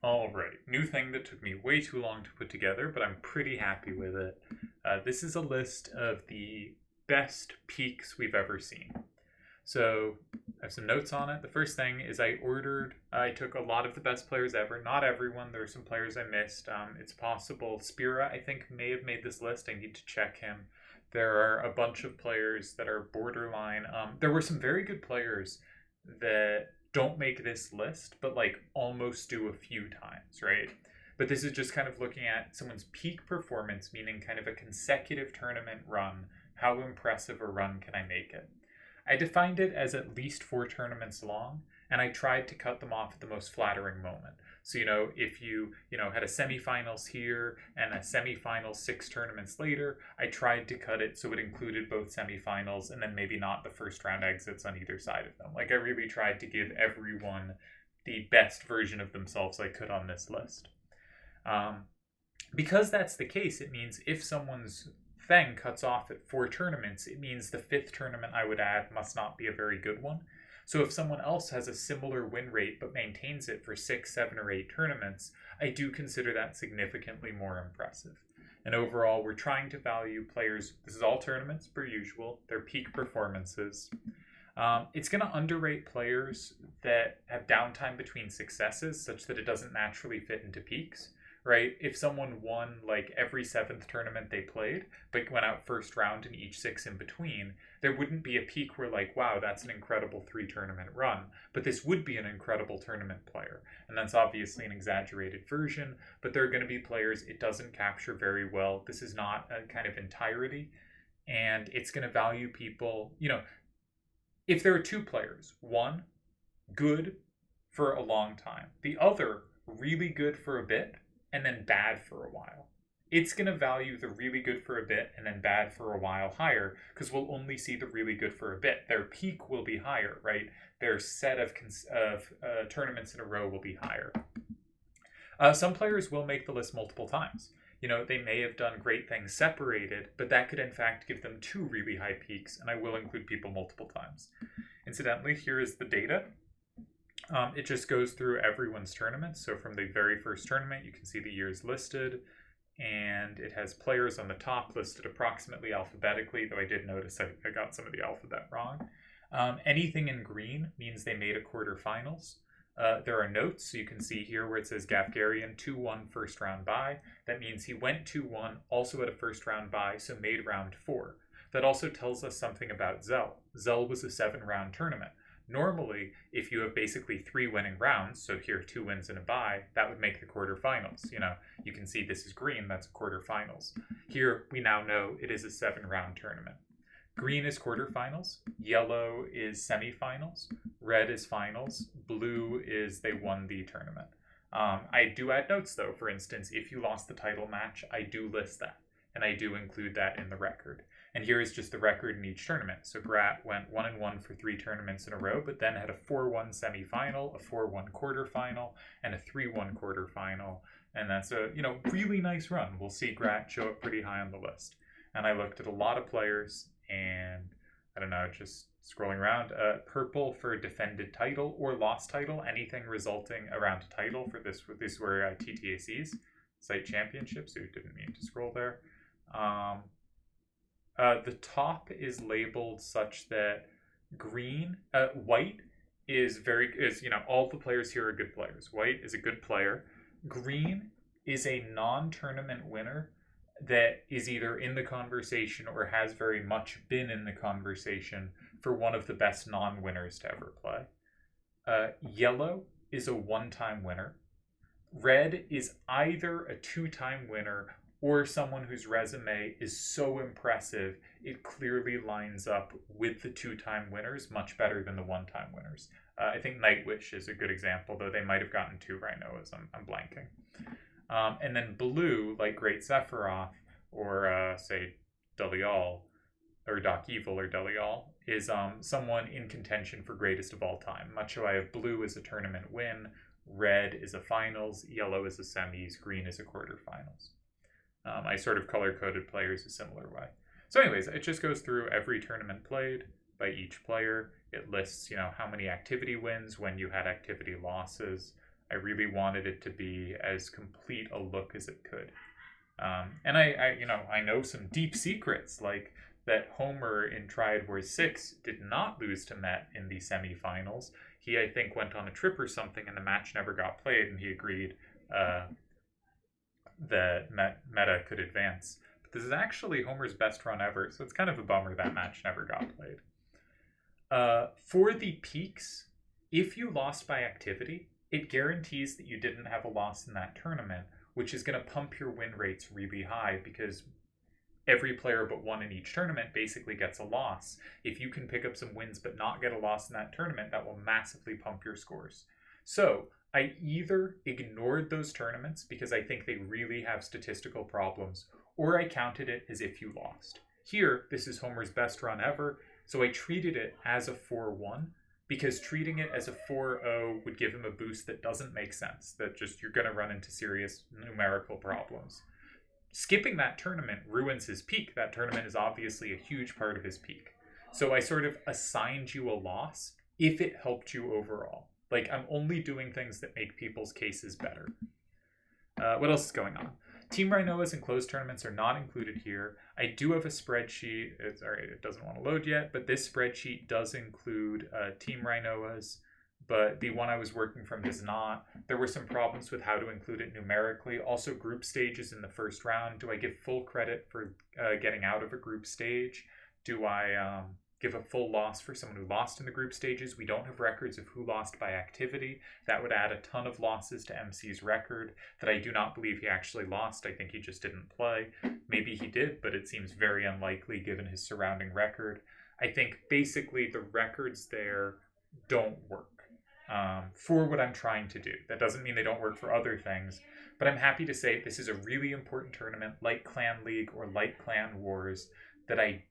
Alright, new thing that took me way too long to put together, but I'm pretty happy with it. This is a list of the best peaks we've ever seen. So I have some notes on it. The first thing is I took a lot of the best players ever. Not everyone, there are some players I missed. It's possible Spira, I think, may have made this list. I need to check him. There are a bunch of players that are borderline. There were some very good players that don't make this list, but like almost do a few times, right? But this is just kind of looking at someone's peak performance, meaning kind of a consecutive tournament run. How impressive a run can I make it? I defined it as at least 4 tournaments long, and I tried to cut them off at the most flattering moment. So, if you had a semifinals here and a semifinal 6 tournaments later, I tried to cut it so it included both semifinals and then maybe not the first round exits on either side of them. Like, I really tried to give everyone the best version of themselves I could on this list. Because that's the case, it means if someone's thing cuts off at 4 tournaments, it means the 5th tournament I would add must not be a very good one. So if someone else has a similar win rate but maintains it for 6, 7, or 8 tournaments, I do consider that significantly more impressive. And overall, we're trying to value players, this is all tournaments per usual, their peak performances. It's going to underrate players that have downtime between successes such that it doesn't naturally fit into peaks. Right? If someone won like every 7th tournament they played, but went out first round in each 6 in between, there wouldn't be a peak where like, wow, that's an incredible 3 tournament run. But this would be an incredible tournament player. And that's obviously an exaggerated version, but there are going to be players it doesn't capture very well. This is not a kind of entirety. And it's going to value people, if there are 2 players, one, good for a long time, the other, really good for a bit, and then bad for a while. It's going to value the really good for a bit and then bad for a while higher because we'll only see the really good for a bit. Their peak will be higher, right? Their set of tournaments in a row will be higher. Some players will make the list multiple times. They may have done great things separated, but that could in fact give them 2 really high peaks, and I will include people multiple times. Incidentally, here is the data. It just goes through everyone's tournaments. So from the very first tournament, you can see the years listed, and it has players on the top listed approximately alphabetically, though I did notice I got some of the alphabet wrong. Anything in green means they made a quarterfinals. There are notes, so you can see here where it says Gafgarian 2-1 first round bye. That means he went 2-1, also had a first round bye, so made round 4. That also tells us something about Zell. Zell was a 7-round tournament. Normally, if you have basically 3 winning rounds, so here 2 wins and a bye, that would make the quarterfinals. You can see this is green, that's quarterfinals. Here, we now know it is a 7-round tournament. Green is quarterfinals, yellow is semifinals, red is finals, blue is they won the tournament. I do add notes though. For instance, if you lost the title match, I do list that, and I do include that in the record. And here is just the record in each tournament. So Grat went 1-1 for 3 tournaments in a row, but then had a 4-1 semifinal, a 4-1 quarterfinal, and a 3-1 quarterfinal. And that's a really nice run. We'll see Grat show up pretty high on the list. And I looked at a lot of players, and I don't know, just scrolling around. Purple for defended title or lost title, anything resulting around a title for this. These were TTACs, site championships. So didn't mean to scroll there. The top is labeled such that white is all the players here are good players. White is a good player. Green is a non-tournament winner that is either in the conversation or has very much been in the conversation for one of the best non-winners to ever play. Yellow is a 1-time winner. Red is either a 2-time winner or someone whose resume is so impressive, it clearly lines up with the 2-time winners much better than the 1-time winners. I think Nightwish is a good example, though they might have gotten 2 rhinos. I'm blanking. And then blue, like Great Sephiroth, or say Delial, or Doc Evil or Delial, is someone in contention for greatest of all time. Much how I have blue as a tournament win, red is a finals, yellow is a semis, green is a quarterfinals. I sort of color-coded players a similar way. So anyways, it just goes through every tournament played by each player. It lists, how many activity wins, when you had activity losses. I really wanted it to be as complete a look as it could. And I know some deep secrets, like that Homer in Triad Wars 6 did not lose to Met in the semifinals. He, I think, went on a trip or something, and the match never got played, and he agreed that Meta could advance. But this is actually Homer's best run ever, so it's kind of a bummer that match never got played. For the peaks, if you lost by activity, it guarantees that you didn't have a loss in that tournament, which is going to pump your win rates really high because every player but one in each tournament basically gets a loss. If you can pick up some wins but not get a loss in that tournament, that will massively pump your scores. So I either ignored those tournaments because I think they really have statistical problems, or I counted it as if you lost. Here, this is Homer's best run ever, so I treated it as a 4-1, because treating it as a 4-0 would give him a boost that doesn't make sense, that just you're going to run into serious numerical problems. Skipping that tournament ruins his peak. That tournament is obviously a huge part of his peak. So I sort of assigned you a loss if it helped you overall. Like, I'm only doing things that make people's cases better. What else is going on? Team Rhinoas and closed tournaments are not included here. I do have a spreadsheet. It doesn't want to load yet, but this spreadsheet does include Team Rhinoas, but the one I was working from does not. There were some problems with how to include it numerically. Also, group stages in the first round. Do I give full credit for getting out of a group stage? Do I give a full loss for someone who lost in the group stages? We don't have records of who lost by activity. That would add a ton of losses to MC's record that I do not believe he actually lost. I think he just didn't play. Maybe he did, but it seems very unlikely given his surrounding record. I think basically the records there don't work for what I'm trying to do. That doesn't mean they don't work for other things, but I'm happy to say this is a really important tournament like Clan League or like Clan Wars that I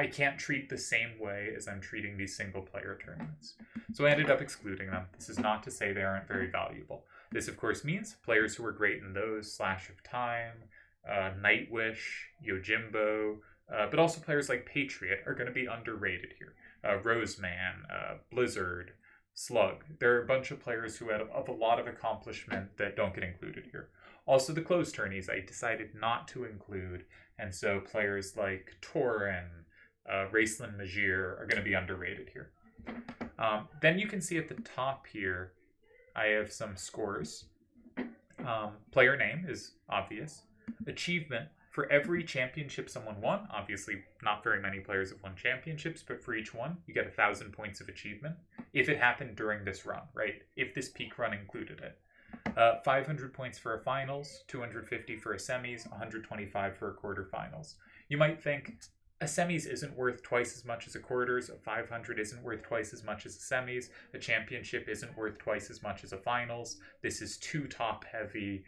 can't treat the same way as I'm treating these single player tournaments. So I ended up excluding them. This is not to say they aren't very valuable. This, of course, means players who are great in those, Slash of Time, Nightwish, Yojimbo, but also players like Patriot are going to be underrated here. Roseman, Blizzard, Slug. There are a bunch of players who have a lot of accomplishment that don't get included here. Also, the closed tourneys I decided not to include, and so players like Torin, Raceland Majir are going to be underrated here. Then you can see at the top here, I have some scores. Player name is obvious. Achievement, for every championship someone won, obviously not very many players have won championships, but for each one, you get 1,000 points of achievement. If it happened during this run, right? If this peak run included it. 500 points for a finals, 250 for a semis, 125 for a quarterfinals. You might think, a semis isn't worth twice as much as a quarters, a 500 isn't worth twice as much as a semis, a championship isn't worth twice as much as a finals. This is too top heavy.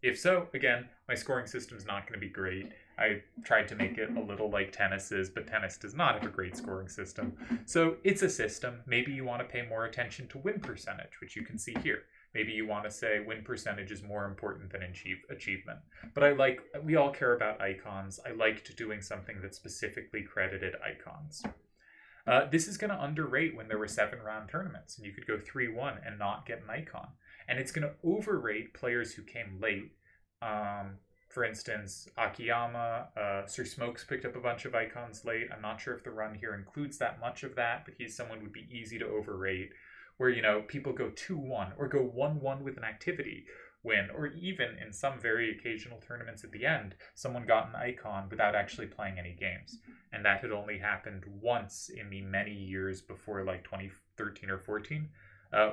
If so, again, my scoring system's not going to be great. I tried to make it a little like tennis is, but tennis does not have a great scoring system. So it's a system. Maybe you want to pay more attention to win percentage, which you can see here. Maybe you want to say win percentage is more important than achievement. But we all care about icons. I liked doing something that specifically credited icons. This is going to underrate when there were 7-round tournaments, and you could go 3-1 and not get an icon. And it's going to overrate players who came late. For instance, Akiyama, Sir Smokes picked up a bunch of icons late. I'm not sure if the run here includes that much of that, but he's someone who would be easy to overrate. Where, people go 2-1 or go 1-1 with an activity win, or even in some very occasional tournaments at the end, someone got an icon without actually playing any games. And that had only happened once in the many years before, like 2013 or 14.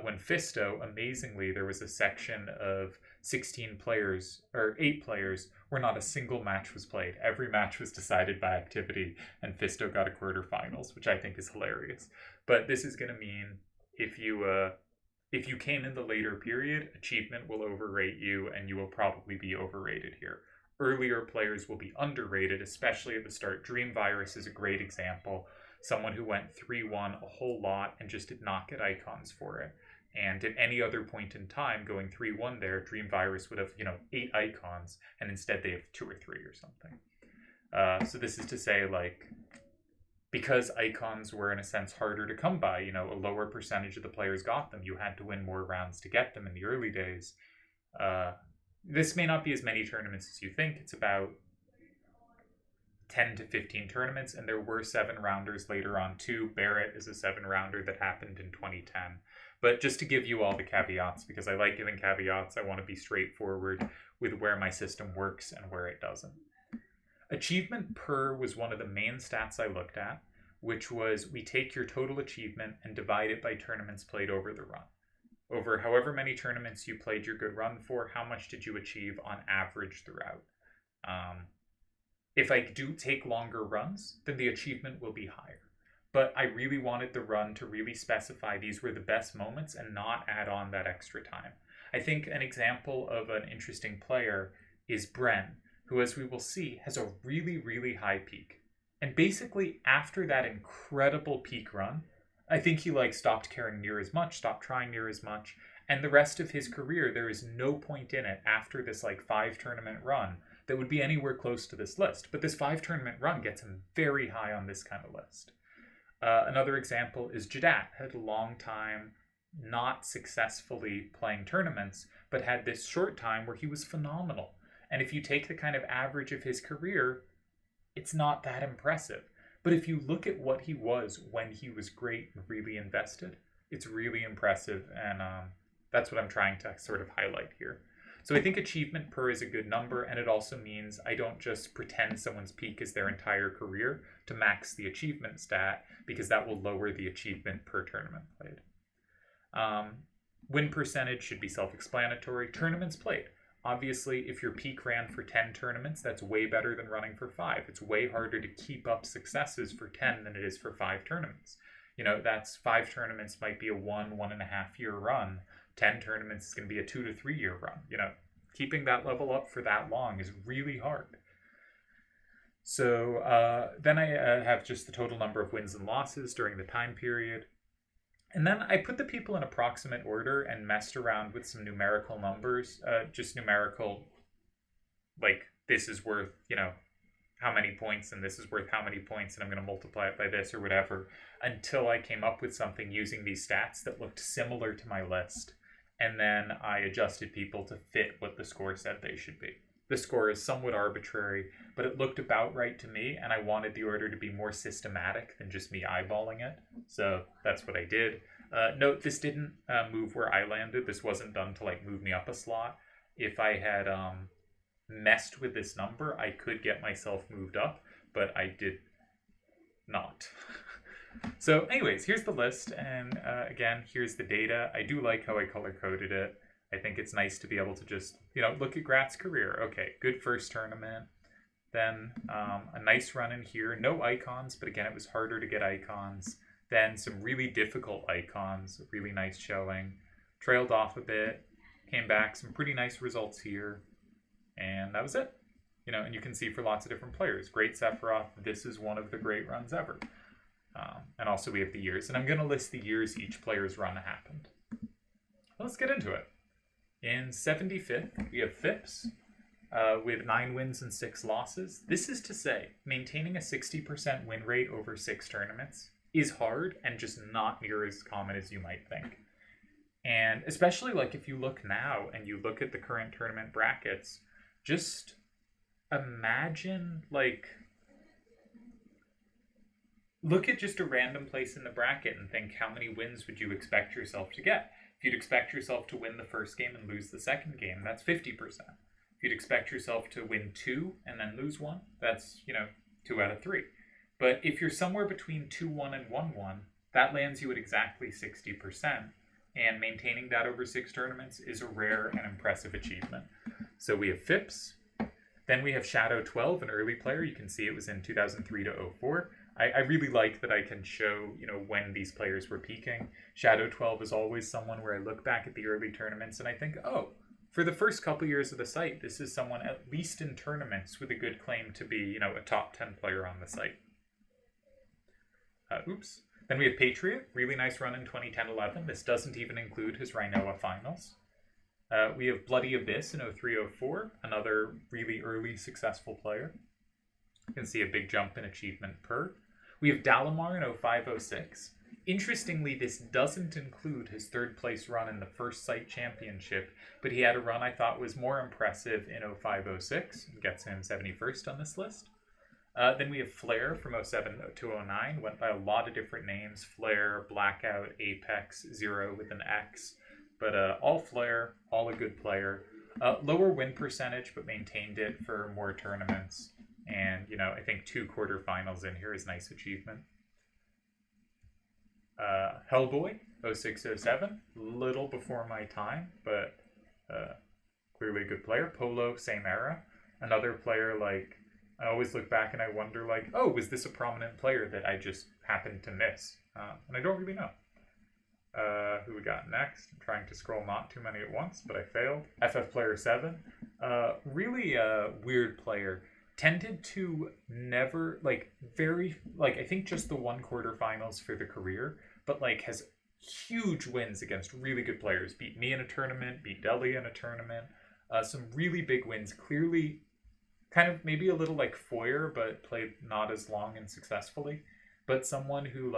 When Fisto, amazingly, there was a section of 16 players, or 8 players, where not a single match was played. Every match was decided by activity, and Fisto got a quarterfinals, which I think is hilarious. But this is going to mean if you came in the later period, achievement will overrate you, and you will probably be overrated here. Earlier players will be underrated, especially at the start. Dream Virus is a great example. Someone who went 3-1 a whole lot and just did not get icons for it. And at any other point in time, going 3-1 there, Dream Virus would have, 8 icons, and instead they have 2 or 3 or something. So this is to say, because icons were in a sense harder to come by. A lower percentage of the players got them. You had to win more rounds to get them in the early days. This may not be as many tournaments as you think. It's about 10 to 15 tournaments, and there were 7-rounders later on too. Barrett is a 7-rounder that happened in 2010. But just to give you all the caveats, because I like giving caveats, I want to be straightforward with where my system works and where it doesn't. Achievement per was one of the main stats I looked at, which was we take your total achievement and divide it by tournaments played over the run. Over however many tournaments you played your good run for, how much did you achieve on average throughout? If I do take longer runs, then the achievement will be higher. But I really wanted the run to really specify these were the best moments and not add on that extra time. I think an example of an interesting player is Bren, who, as we will see, has a really, really high peak. And basically, after that incredible peak run, I think he stopped caring near as much, stopped trying near as much, and the rest of his career, there is no point in it after this 5-tournament run that would be anywhere close to this list. But this 5-tournament run gets him very high on this kind of list. Another example is Jadat. Had a long time not successfully playing tournaments, but had this short time where he was phenomenal. And if you take the kind of average of his career, it's not that impressive. But if you look at what he was when he was great and really invested, it's really impressive. And that's what I'm trying to sort of highlight here. So I think achievement per is a good number, and it also means I don't just pretend someone's peak is their entire career to max the achievement stat, because that will lower the achievement per tournament played. Win percentage should be self-explanatory. Tournaments played. Obviously, if your peak ran for 10 tournaments, that's way better than running for 5. It's way harder to keep up successes for 10 than it is for 5 tournaments. That's 5 tournaments might be a 1.5 year run. 10 tournaments is going to be a 2 to 3 year run. Keeping that level up for that long is really hard. So then I have just the total number of wins and losses during the time period. And then I put the people in approximate order and messed around with some numerical numbers, just numerical, this is worth, how many points, and this is worth how many points, and I'm going to multiply it by this or whatever, until I came up with something using these stats that looked similar to my list. And then I adjusted people to fit what the score said they should be. The score is somewhat arbitrary, but it looked about right to me, and I wanted the order to be more systematic than just me eyeballing it. So that's what I did. Note, this didn't move where I landed. This wasn't done to move me up a slot. If I had messed with this number, I could get myself moved up, but I did not. So anyways, here's the list, and again, here's the data. I do like how I color-coded it. I think it's nice to be able to just, look at Grat's career. Okay, good first tournament. Then a nice run in here. No icons, but again, it was harder to get icons. Then some really difficult icons, really nice showing. Trailed off a bit, came back, some pretty nice results here. And that was it. And you can see for lots of different players. Great Sephiroth, this is one of the great runs ever. And also we have the years. And I'm going to list the years each player's run happened. Let's get into it. In 75th, we have Phipps with 9 wins and 6 losses. This is to say, maintaining a 60% win rate over 6 tournaments is hard and just not near as common as you might think. And especially if you look now and you look at the current tournament brackets, just imagine look at just a random place in the bracket and think, how many wins would you expect yourself to get? If you'd expect yourself to win the first game and lose the second game, that's 50%. If you'd expect yourself to win 2 and then lose 1, that's, 2 out of 3. But if you're somewhere between 2-1 and 1-1, that lands you at exactly 60%. And maintaining that over 6 tournaments is a rare and impressive achievement. So we have Phipps. Then we have Shadow 12, an early player. You can see it was in 2003 to 04. I really like that I can show, when these players were peaking. Shadow 12 is always someone where I look back at the early tournaments and I think, oh, for the first couple years of the site, this is someone, at least in tournaments, with a good claim to be, a top 10 player on the site. Then we have Patriot, really nice run in 2010-11. This doesn't even include his Rhinoa finals. We have Bloody Abyss in 03-04, another really early successful player. You can see a big jump in achievement per. We have Dalamar in 0506. Interestingly, this doesn't include his third place run in the First Sight Championship, but he had a run I thought was more impressive in 0506 and gets him 71st on this list. Then we have Flare from 07 to 09, went by a lot of different names: Flare, Blackout, Apex, Zero with an X, but all Flare, all a good player. Lower win percentage, but maintained it for more tournaments, and I think 2 quarterfinals in here is a nice achievement. Hellboy 0607, little before my time, but clearly a good player. Polo, same era, another player. Like, I always look back and I wonder, like, oh, was this a prominent player that I just happened to miss? And I don't really know. Who we got next? I'm trying to scroll not too many at once, but I failed. FF Player 7, really a weird player. Tended to never, I think just the 1 quarterfinals for the career, but has huge wins against really good players. Beat me in a tournament, beat Deli in a tournament. Some really big wins. Clearly, kind of maybe a little like Foyer, but played not as long and successfully. But someone who,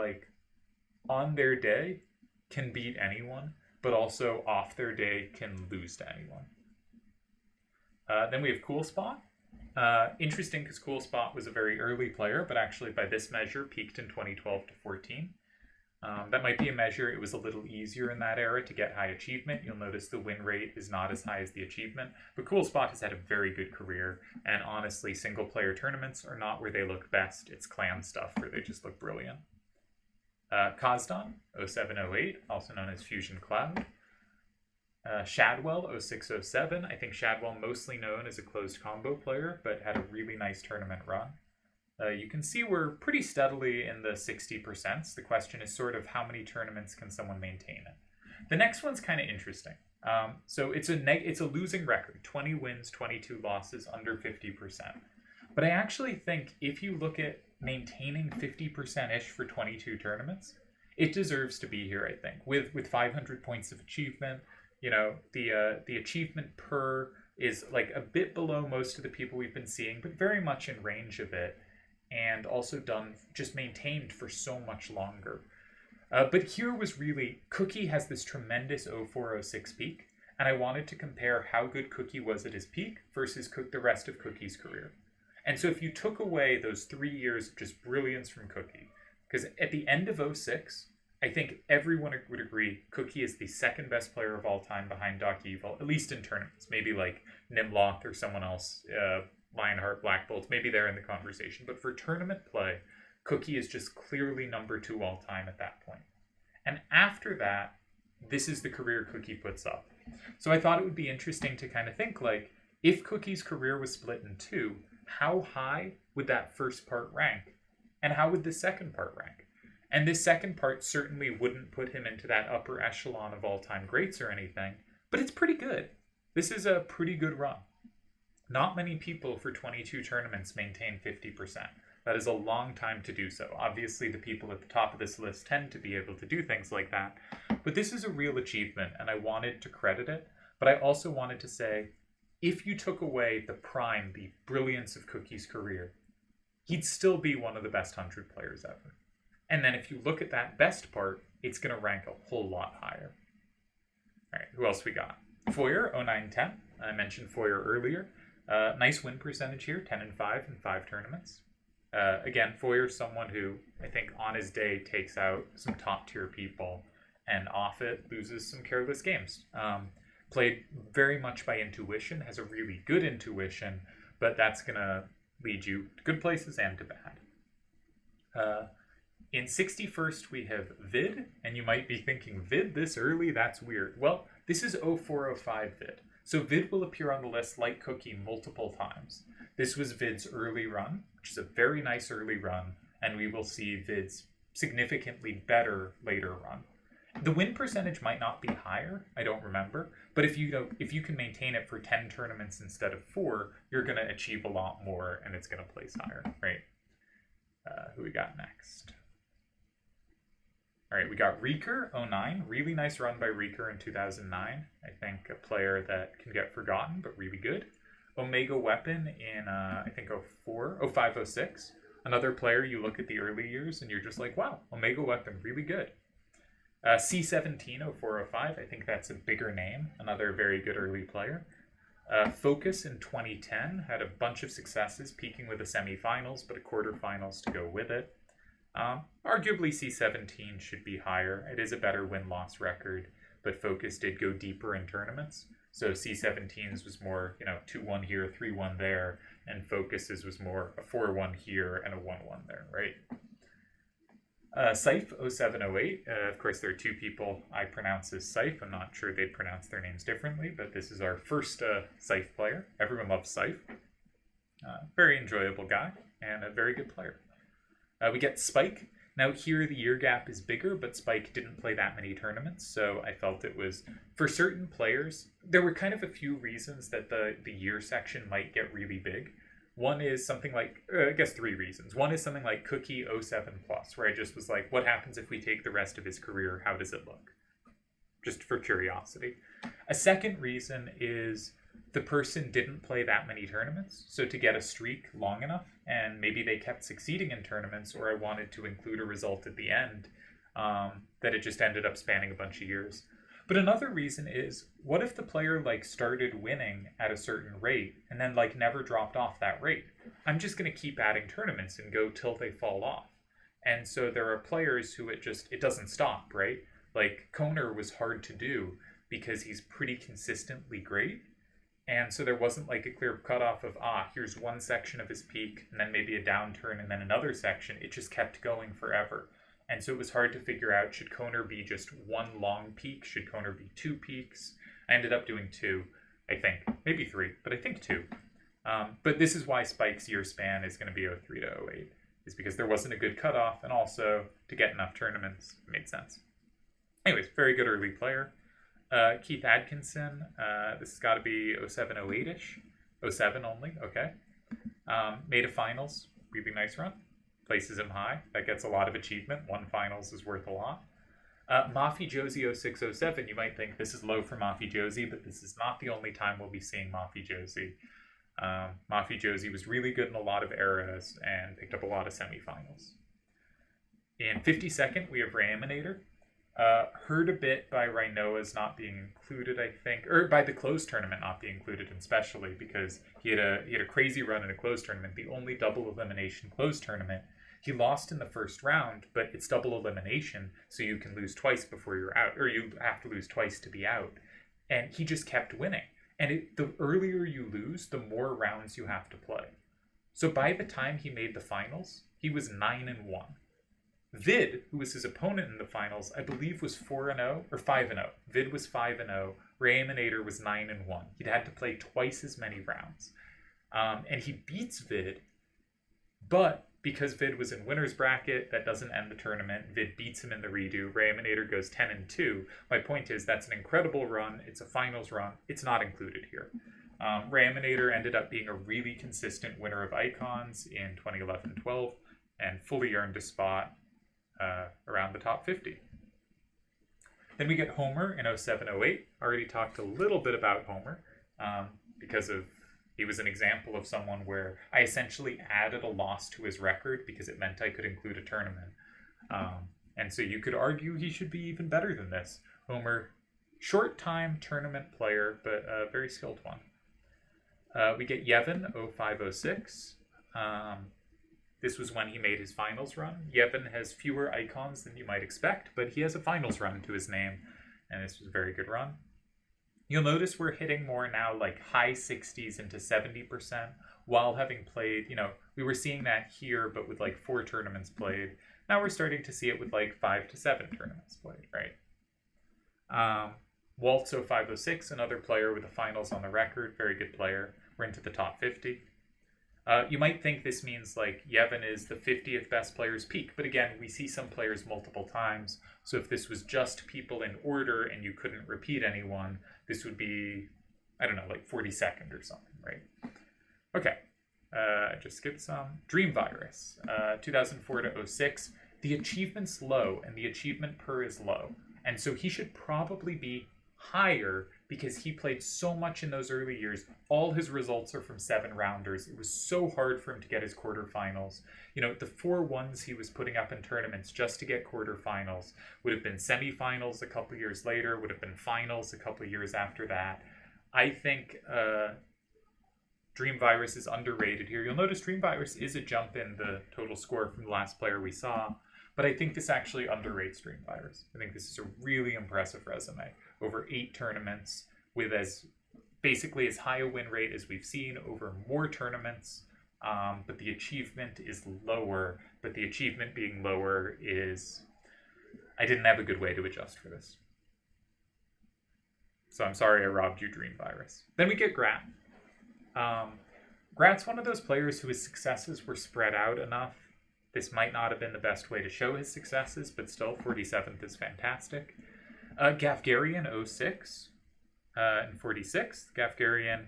on their day can beat anyone, but also off their day can lose to anyone. Then we have Cool Spot. Interesting because Cool Spot was a very early player, but actually by this measure peaked in 2012 to 14. That might be a measure. It was a little easier in that era to get high achievement. You'll notice the win rate is not as high as the achievement, but Cool Spot has had a very good career, and honestly, single player tournaments are not where they look best. It's clan stuff where they just look brilliant. Kazdon 0708, also known as Fusion Cloud. Shadwell 0607. I think Shadwell mostly known as a closed combo player, but had a really nice tournament run. You can see we're pretty steadily in the 60%. The question is sort of how many tournaments can someone maintain it. The next one's kind of interesting. So it's a losing record: 20 wins, 22 losses, under 50%. But I actually think if you look at maintaining 50%-ish for 22 tournaments, it deserves to be here. I think with 500 points of achievement. The achievement per is a bit below most of the people we've been seeing, but very much in range of it, and also just maintained for so much longer. But here was really, Cookie has this tremendous 0406 peak, and I wanted to compare how good Cookie was at his peak versus the rest of Cookie's career. And so if you took away those 3 years of just brilliance from Cookie, because at the end of 06, I think everyone would agree Cookie is the second best player of all time behind Doc Evil, at least in tournaments. Maybe Nimlock or someone else, Lionheart, Black Bolt, maybe they're in the conversation. But for tournament play, Cookie is just clearly number 2 all time at that point. And after that, this is the career Cookie puts up. So I thought it would be interesting to kind of think, if Cookie's career was split in 2, how high would that first part rank? And how would the second part rank? And this second part certainly wouldn't put him into that upper echelon of all-time greats or anything, but it's pretty good. This is a pretty good run. Not many people for 22 tournaments maintain 50%. That is a long time to do so. Obviously, the people at the top of this list tend to be able to do things like that, but this is a real achievement, and I wanted to credit it, but I also wanted to say, if you took away the prime, the brilliance of Cookie's career, he'd still be one of the best 100 players ever. And then if you look at that best part, it's going to rank a whole lot higher. All right, who else we got? Foyer, 0910. I mentioned Foyer earlier. Nice win percentage here, 10-5 in 5 tournaments. Again, Foyer's someone who I think on his day takes out some top tier people, and off it loses some careless games. Played very much by intuition, has a really good intuition, but that's going to lead you to good places and to bad. In 61st, we have Vid, and you might be thinking, Vid this early? That's weird. Well, this is 0405 Vid. So Vid will appear on the list like Cookie multiple times. This was Vid's early run, which is a very nice early run, and we will see Vid's significantly better later run. The win percentage might not be higher, I don't remember, but if you can maintain it for 10 tournaments instead of 4, you're going to achieve a lot more, and it's going to place higher, right? Who we got next? All right, we got Reeker, 09. Really nice run by Reeker in 2009. I think a player that can get forgotten, but really good. Omega Weapon in, I think, 0506. Another player, you look at the early years and you're just like, wow, Omega Weapon, really good. C170405, I think that's a bigger name, another very good early player. Focus in 2010 had a bunch of successes, peaking with the semifinals, but a quarterfinals to go with it. Arguably C17 should be higher. It is a better win-loss record, but Focus did go deeper in tournaments. So C17's was more, 2-1 here, 3-1 there, and Focus's was more a 4-1 here and a 1-1 there, right? Scythe 0708, of course there are two people I pronounce as Scythe. I'm not sure they'd pronounce their names differently, but this is our first Scythe player. Everyone loves Scythe. Very enjoyable guy and a very good player. We get Spike. Now here the year gap is bigger, but Spike didn't play that many tournaments, so I felt it was, for certain players, there were kind of a few reasons that the year section might get really big. One is something like, I guess 3 reasons. One is something like Cookie 07 Plus, where I just was like, what happens if we take the rest of his career? How does it look? Just for curiosity. A second reason is the person didn't play that many tournaments, so to get a streak long enough, and maybe they kept succeeding in tournaments, or I wanted to include a result at the end, that it just ended up spanning a bunch of years. But another reason is, what if the player started winning at a certain rate and then never dropped off that rate? I'm just going to keep adding tournaments and go till they fall off. And so there are players who it doesn't stop, right? Like Koner was hard to do because he's pretty consistently great. And so there wasn't a clear cutoff of, here's one section of his peak and then maybe a downturn and then another section. It just kept going forever. And so it was hard to figure out, should Koner be just one long peak? Should Koner be 2 peaks? I ended up doing 2, I think. Maybe 3, but I think 2. But this is why Spike's year span is going to be 03 to 08, is because there wasn't a good cutoff, and also to get enough tournaments, it made sense. Anyways, very good early player. Keith Atkinson, this has got to be 07, 08-ish. 07 only, okay. Made a finals, really nice run. Places him high. That gets a lot of achievement. 1 finals is worth a lot. Mafi Josie 0607, you might think this is low for Mafi Josie, but this is not the only time we'll be seeing Mafi Josie. Mafi Josie was really good in a lot of eras and picked up a lot of semifinals. In 52nd, we have Raminator. Heard a bit by Rhinoa's not being included, I think, or by the closed tournament not being included, especially because he had a crazy run in a closed tournament, the only double elimination closed tournament. He lost in the first round, but it's double elimination, so you can lose twice before you're out, or you have to lose twice to be out. And he just kept winning. And the earlier you lose, the more rounds you have to play. So by the time he made the finals, he was 9-1. Vid, who was his opponent in the finals, I believe was 4-0 or 5-0. Vid was 5-0. Raminator was 9-1. He'd had to play twice as many rounds. And he beats Vid, but because Vid was in winner's bracket, that doesn't end the tournament. Vid beats him in the redo. Raminator goes 10-2. My point is, that's an incredible run. It's a finals run. It's not included here. Raminator ended up being a really consistent winner of Icons in 2011-12 and fully earned a spot around the top 50. Then we get Homer in 07-08. Already talked a little bit about Homer because he was an example of someone where I essentially added a loss to his record because it meant I could include a tournament. And so you could argue he should be even better than this. Homer, short time tournament player, but a very skilled one. We get Yevon 05-06. This was when he made his finals run. Yevon has fewer icons than you might expect, but he has a finals run to his name, and this was a very good run. You'll notice we're hitting more now high 60s into 70% while having played, we were seeing that here, but with 4 tournaments played. Now we're starting to see it with 5 to 7 tournaments played, right? Waltz 05-06, another player with the finals on the record, very good player. We're into the top 50. You might think this means Yevon is the 50th best player's peak, but again, we see some players multiple times. So if this was just people in order and you couldn't repeat anyone, this would be, 42nd or something, right? Okay, I just skipped some. Dream Virus, 2004-06. The achievement's low and the achievement per is low. And so he should probably be higher because he played so much in those early years. All his results are from 7-rounders. It was so hard for him to get his quarterfinals. You know, the 4-1s he was putting up in tournaments just to get quarterfinals would have been semifinals a couple years later, would have been finals a couple years after that. I think Dream Virus is underrated here. You'll notice Dream Virus is a jump in the total score from the last player we saw, but I think this actually underrates Dream Virus. I think this is a really impressive resume. Over 8 tournaments with basically as high a win rate as we've seen over more tournaments, but the achievement is lower. But the achievement being lower is... I didn't have a good way to adjust for this. So I'm sorry I robbed you, Dream Virus. Then we get Grat. Grat's one of those players whose successes were spread out enough. This might not have been the best way to show his successes, but still, 47th is fantastic. Gafgarian 06 and 46th. Gafgarian,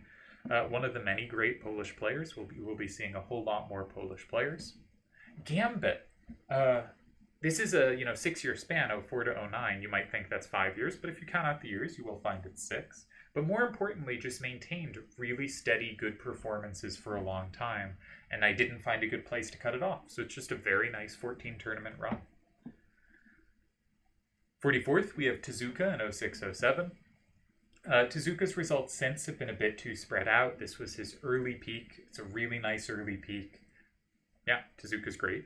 one of the many great Polish players. We'll be seeing a whole lot more Polish players. Gambit. This is a 6-year span, 04 to 09. You might think that's 5 years, but if you count out the years, you will find it's 6. But more importantly, just maintained really steady, good performances for a long time. And I didn't find a good place to cut it off. So it's just a very nice 14-tournament run. 44th, we have Tezuka in 06-07. Tezuka's results since have been a bit too spread out. This was his early peak. It's a really nice early peak. Yeah, Tezuka's great.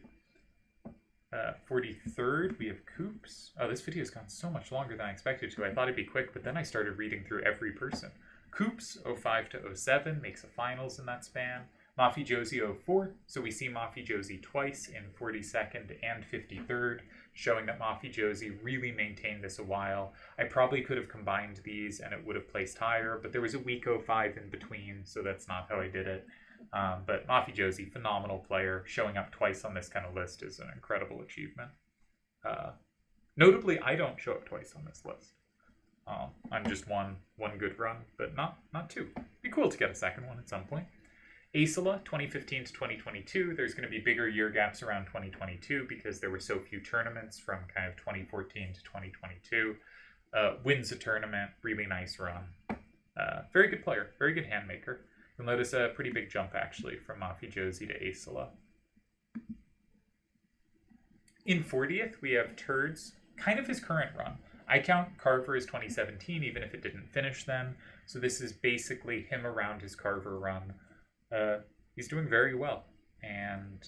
43rd, we have Coops. Oh, this video's gone so much longer than I expected to. I thought it'd be quick, but then I started reading through every person. Coops, 05 to 07, makes a finals in that span. Mafi Josie 04, so we see Mafi Josie twice in 42nd and 53rd, showing that Mafi Josie really maintained this a while. I probably could have combined these and it would have placed higher, but there was a week 05 in between, so that's not how I did it. But Mafi Josie, phenomenal player. Showing up twice on this kind of list is an incredible achievement. Notably, I don't show up twice on this list. I'm just one good run, but not two. It'd be cool to get a second one at some point. Acela, 2015 to 2022. There's going to be bigger year gaps around 2022 because there were so few tournaments from kind of 2014 to 2022. Wins a tournament, really nice run. Very good player, very good hand maker. You'll notice a pretty big jump, actually, from Mafi Josie to Acela. In 40th, we have Turds, kind of his current run. I count Carver as 2017, even if it didn't finish then. So this is basically him around his Carver run. He's doing very well. And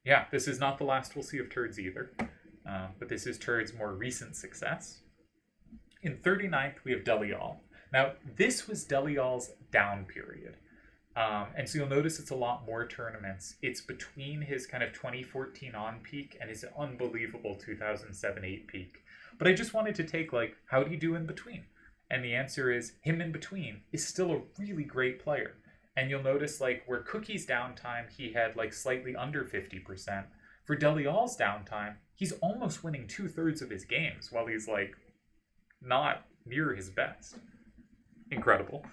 yeah, this is not the last we'll see of Turds either. But this is Turds' more recent success. In 39th, we have Delial. Now, this was Delial's down period. And so you'll notice it's a lot more tournaments. It's between his kind of 2014 on peak and his unbelievable 2007-8 peak. But I just wanted to take, how do you do in between? And the answer is, him in between is still a really great player. And you'll notice, where Cookie's downtime, he had, slightly under 50%. For Delial's downtime, he's almost winning 2/3 of his games while he's, not near his best. Incredible.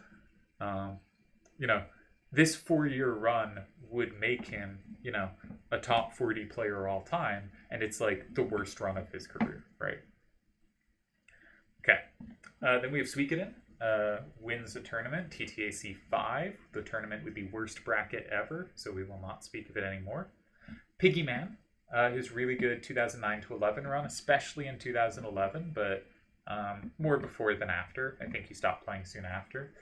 This 4-year run would make him, a top 40 player all time, and it's the worst run of his career, right? Okay. Then we have Suikoden, wins a tournament, TTAC 5, the tournament with the worst bracket ever, so we will not speak of it anymore. Piggyman, his really good 2009 to 11 run, especially in 2011, but more before than after. I think he stopped playing soon after.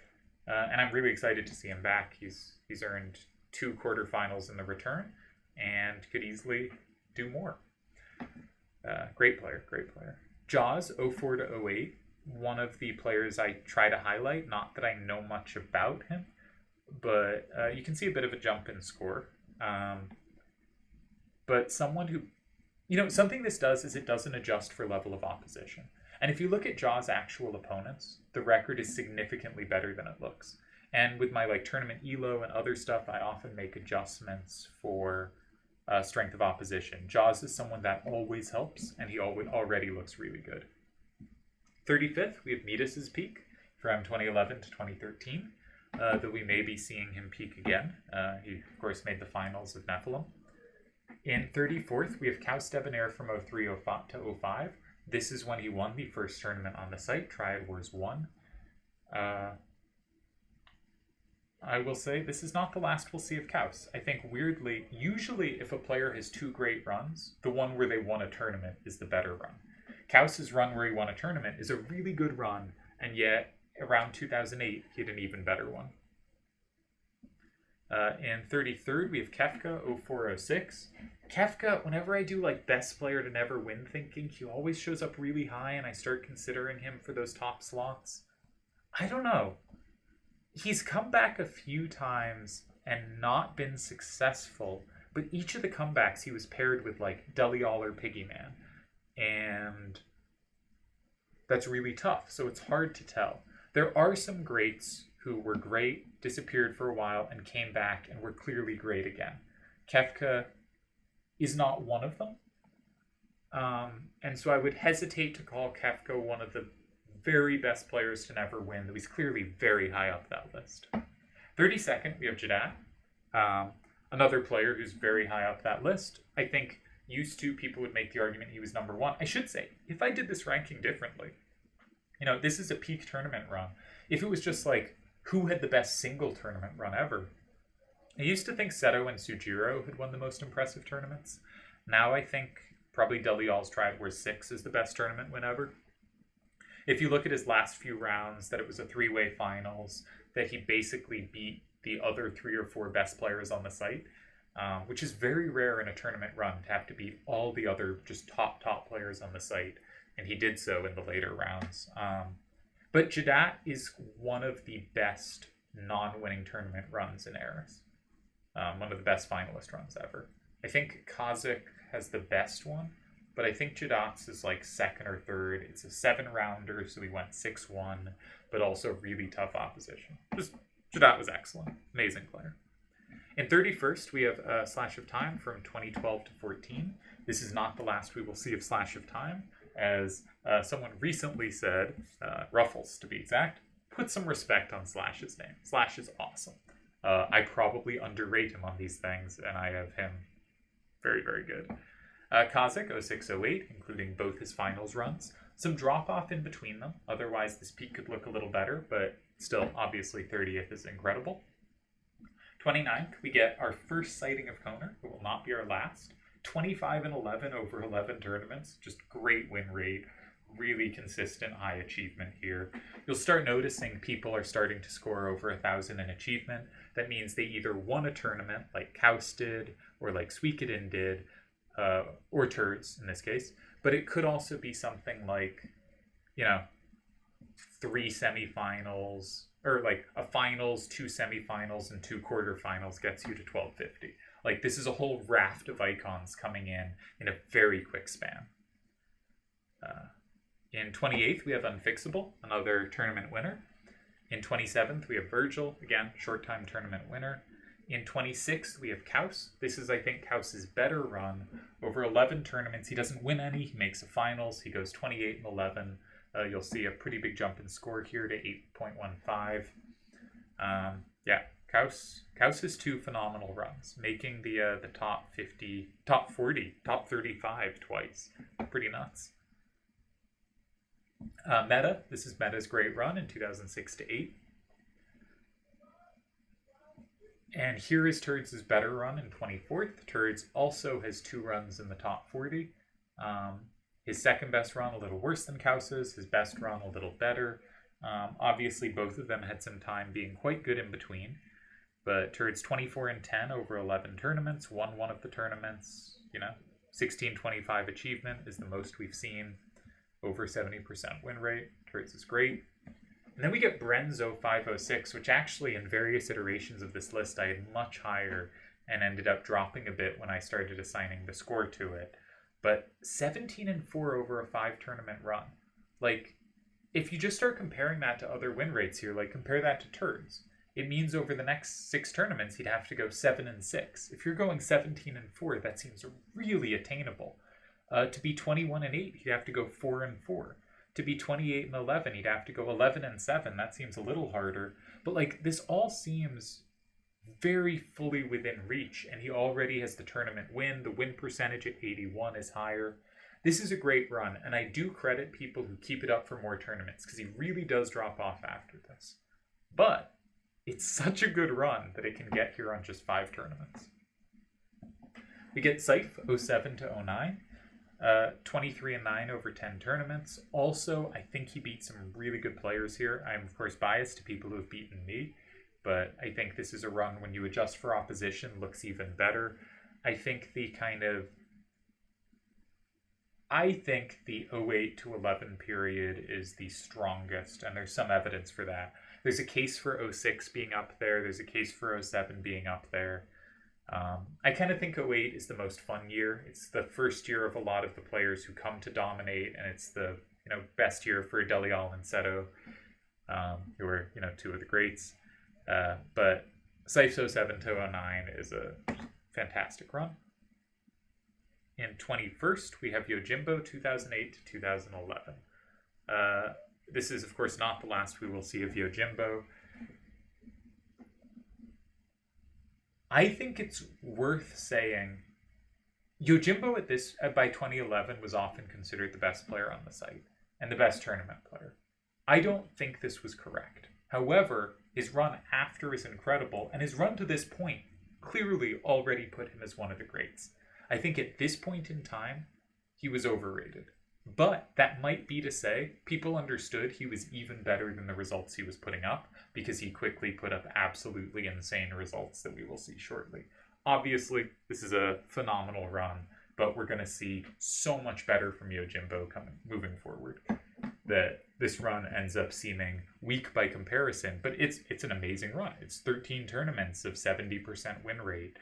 And I'm really excited to see him back. He's earned 2 quarterfinals in the return and could easily do more. Great player. Jaws, 04 to 08. One of the players I try to highlight, not that I know much about him, but you can see a bit of a jump in score. But someone who, something this does is it doesn't adjust for level of opposition. And if you look at Jaws' actual opponents, the record is significantly better than it looks. And with my tournament elo and other stuff, I often make adjustments for strength of opposition. Jaws is someone that always helps, and he already looks really good. 35th, we have Midas' peak from 2011 to 2013, though we may be seeing him peak again. He, of course, made the finals of Nephilim. In 34th, we have Kaus Debonair from 03 to 05. This is when he won the first tournament on the site, Triad Wars 1. I will say this is not the last we'll see of Kaus. I think weirdly, usually if a player has two great runs, the one where they won a tournament is the better run. Kaus's run where he won a tournament is a really good run, and yet around 2008 he had an even better one. In 33rd, we have Kefka 0406. Kefka, whenever I do like best player to never win thinking, he always shows up really high and I start considering him for those top slots. I don't know. He's come back a few times and not been successful, but each of the comebacks he was paired with like Delial or Piggyman, and that's really tough, so it's hard to tell. There are some greats who were great, disappeared for a while, and came back and were clearly great again. Kefka is not one of them, and so I would hesitate to call Kefka one of the very best players to never win, though he's clearly very high up that list. 32nd, we have Jadat, another player who's very high up that list. I think used to people would make the argument he was number one. I should say, if I did this ranking differently, this is a peak tournament run. If it was just like, who had the best single tournament run ever? I used to think Seto and Sujiro had won the most impressive tournaments. Now I think probably Delial's Triad Wars 6 is the best tournament win ever. If you look at his last few rounds, that it was a three-way finals, that he basically beat the other 3 or 4 best players on the site, which is very rare in a tournament run to have to beat all the other just top players on the site, and he did so in the later rounds. But Jadat is one of the best non-winning tournament runs in Eris. One of the best finalist runs ever. I think Kazakh has the best one, but I think Jadat's is like second or third. It's a 7-rounder, so he went 6-1, but also really tough opposition. Jadat was excellent. Amazing player. In 31st, we have Slash of Time from 2012 to 14. This is not the last we will see of Slash of Time, as someone recently said, Ruffles to be exact, put some respect on Slash's name. Slash is awesome. I probably underrate him on these things, and I have him very, very good. Kazakh 0608, including both his finals runs. Some drop-off in between them. Otherwise, this peak could look a little better, but still, obviously, 30th is incredible. 29th, we get our first sighting of Koner. It will not be our last. 25-11 over 11 tournaments. Just great win rate. Really consistent high achievement here. You'll start noticing people are starting to score over 1,000 in achievement. That means they either won a tournament, like Kaus did, or like Suikoden did, or Turds in this case. But it could also be something like, 3 semifinals, or like a finals, 2 semifinals, and 2 quarterfinals gets you to 1250. Like, this is a whole raft of icons coming in a very quick span. In 28th, we have Unfixable, another tournament winner. In 27th, we have Virgil, again, short-time tournament winner. In 26th, we have Kaus. This is, I think, Kaus's better run. Over 11 tournaments, he doesn't win any. He makes a finals. He goes 28-11. You'll see a pretty big jump in score here to 8.15. Kaus has 2 phenomenal runs, making the top 50, top 40, top 35 twice. Pretty nuts. Meta. This is Meta's great run in 2006 to 8. And here is Turds' better run in 24th. Turds also has 2 runs in the top 40. His second best run a little worse than Kaus's. His best run a little better. Obviously, both of them had some time being quite good in between. But Turds 24-10 over 11 tournaments. Won one of the tournaments. 1625 achievement is the most we've seen. Over 70% win rate. Turds is great. And then we get Brenz 0506, which actually in various iterations of this list I had much higher and ended up dropping a bit when I started assigning the score to it. But 17-4 over a 5 tournament run. Like, if you just start comparing that to other win rates here, like compare that to Turds, it means over the next 6 tournaments he'd have to go 7-6. If you're going 17-4, that seems really attainable. To be 21-8, he'd have to go 4-4. To be 28-11, he'd have to go 11-7. That seems a little harder. But like, this all seems very fully within reach, and he already has the tournament win. The win percentage at 81 is higher. This is a great run, and I do credit people who keep it up for more tournaments, because he really does drop off after this. But it's such a good run that it can get here on just 5 tournaments. We get Scythe 07 to 09. 23-9 over 10 tournaments. Also, I think he beat some really good players here. I'm, of course, biased to people who have beaten me, but I think this is a run when you adjust for opposition looks even better. I think the 08 to 11 period is the strongest, and there's some evidence for that. There's a case for 06 being up there. There's a case for 07 being up there. I kind of think 08 is the most fun year. It's the first year of a lot of the players who come to dominate, and it's the best year for Delial and Seto, who are 2 of the greats. But Scythe 07 to 09 is a fantastic run. In 21st, we have Yojimbo 2008 to 2011. This is, of course, not the last we will see of Yojimbo. I think it's worth saying Yojimbo by 2011 was often considered the best player on the site and the best tournament player. I don't think this was correct. However, his run after is incredible, and his run to this point clearly already put him as one of the greats. I think at this point in time, he was overrated. But that might be to say people understood he was even better than the results he was putting up, because he quickly put up absolutely insane results that we will see shortly. Obviously, this is a phenomenal run, but we're going to see so much better from Yojimbo moving forward. That this run ends up seeming weak by comparison, but it's an amazing run. It's 13 tournaments of 70% win rate,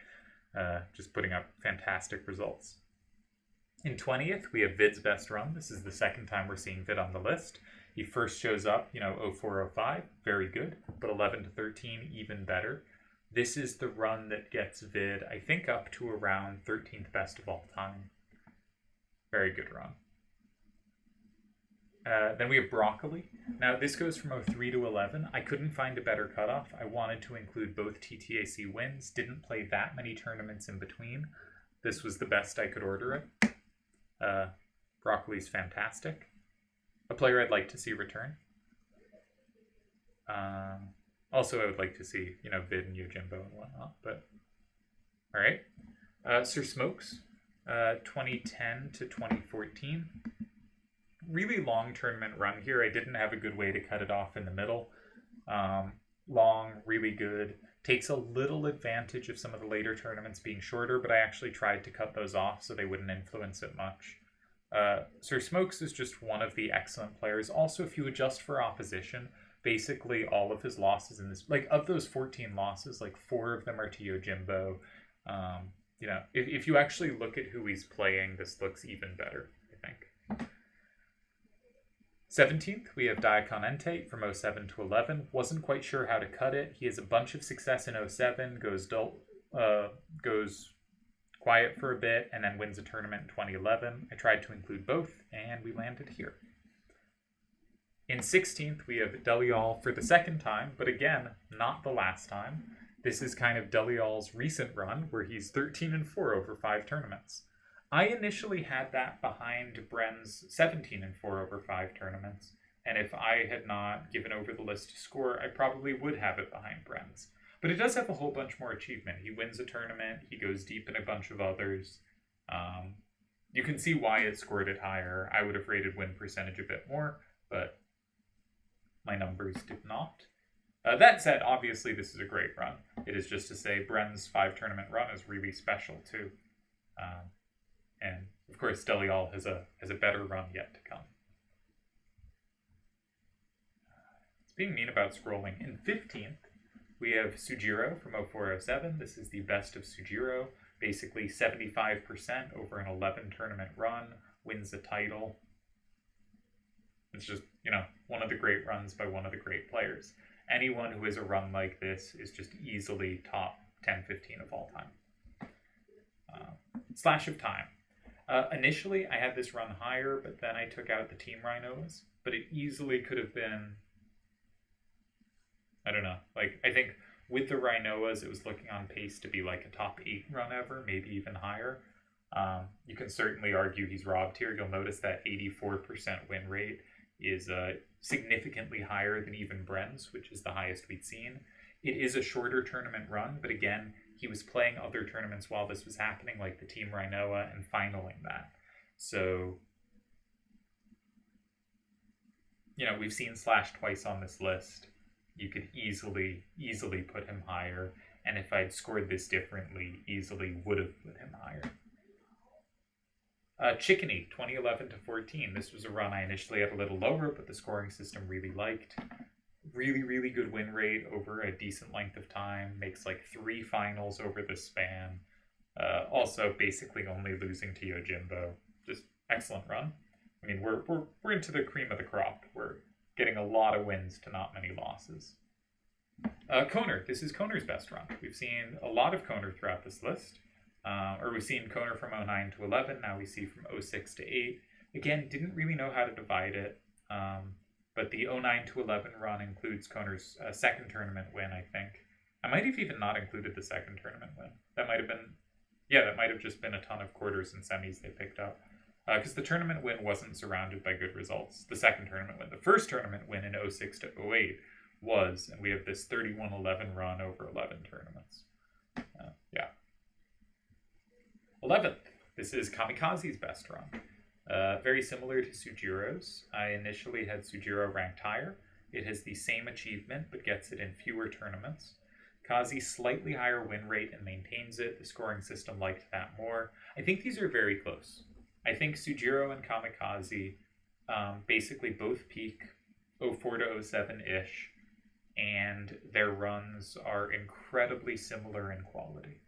just putting up fantastic results. In 20th, we have Vid's best run. This is the second time we're seeing Vid on the list. He first shows up, 04-05, very good, but 11 to 13, even better. This is the run that gets Vid, I think, up to around 13th best of all time. Very good run. Then we have Broccoli. Now, this goes from 03 to 11. I couldn't find a better cutoff. I wanted to include both TTAC wins. Didn't play that many tournaments in between. This was the best I could order it. Broccoli's fantastic. A player I'd like to see return. Also, I would like to see, Vid and Yojimbo and whatnot. But all right. Sir Smokes, 2010 to 2014. Really long tournament run here. I didn't have a good way to cut it off in the middle. Long, really good. Takes a little advantage of some of the later tournaments being shorter, but I actually tried to cut those off so they wouldn't influence it much. Sir Smokes is just one of the excellent players. Also, if you adjust for opposition, basically all of his losses in this, of those 14 losses, 4 of them are to Yojimbo. If you actually look at who he's playing, this looks even better, I think. 17th, we have Diaconente from 07 to 11. Wasn't quite sure how to cut it. He has a bunch of success in 07, goes quiet for a bit, and then wins a tournament in 2011. I tried to include both, and we landed here. In 16th, we have Delial for the second time, but again, not the last time. This is kind of Delial's recent run, where he's 13-4 over 5 tournaments. I initially had that behind Bren's 17-4 over 5 tournaments, and if I had not given over the list to score, I probably would have it behind Bren's. But it does have a whole bunch more achievement. He wins a tournament, he goes deep in a bunch of others. You can see why it scored it higher. I would have rated win percentage a bit more, but my numbers did not. That said, obviously this is a great run. It is just to say Bren's 5 tournament run is really special too. And of course, Delial has a better run yet to come. It's being mean about scrolling. In 15th, we have Sujiro from 04-07. This is the best of Sujiro. Basically 75% over an 11 tournament run. Wins the title. It's just, one of the great runs by one of the great players. Anyone who has a run like this is just easily top 10-15 of all time. Slash of time. Initially, I had this run higher, but then I took out the Team Rhinos. But it easily could have been, I don't know. I think with the Rhinoas, it was looking on pace to be a top 8 run ever, maybe even higher. You can certainly argue he's robbed here. You'll notice that 84% win rate is significantly higher than even Bren's, which is the highest we'd seen. It is a shorter tournament run, but again, he was playing other tournaments while this was happening, like the Team Rhinoa, and finaling that. So, we've seen Slash twice on this list. You could easily put him higher, and if I'd scored this differently, easily would have put him higher. Chickeny, 2011 to 14. This was a run I initially had a little lower, but the scoring system really liked. Really good win rate over a decent length of time. Makes like 3 finals over the span. Also, basically only losing to Yojimbo. Just excellent run. I mean, we're into the cream of the crop. We're getting a lot of wins to not many losses. Koner. This is Koner's best run. We've seen a lot of Koner throughout this list. Or we've seen Koner from 09 to 11. Now we see from 06 to 8. Again, didn't really know how to divide it. But the 09 to 11 run includes Koner's second tournament win, I think. I might have even not included the second tournament win. That might have just been a ton of quarters and semis they picked up. Because the tournament win wasn't surrounded by good results. The second tournament win. The first tournament win in 06 to 08 was, and we have this 31-11 run over 11 tournaments. 11th. This is Kamikaze's best run. Very similar to Sujiro's. I initially had Sujiro ranked higher. It has the same achievement, but gets it in fewer tournaments. Kazi slightly higher win rate and maintains it. The scoring system liked that more. I think these are very close. I think Sujiro and Kamikaze basically both peak 04 to 07-ish, and their runs are incredibly similar in quality.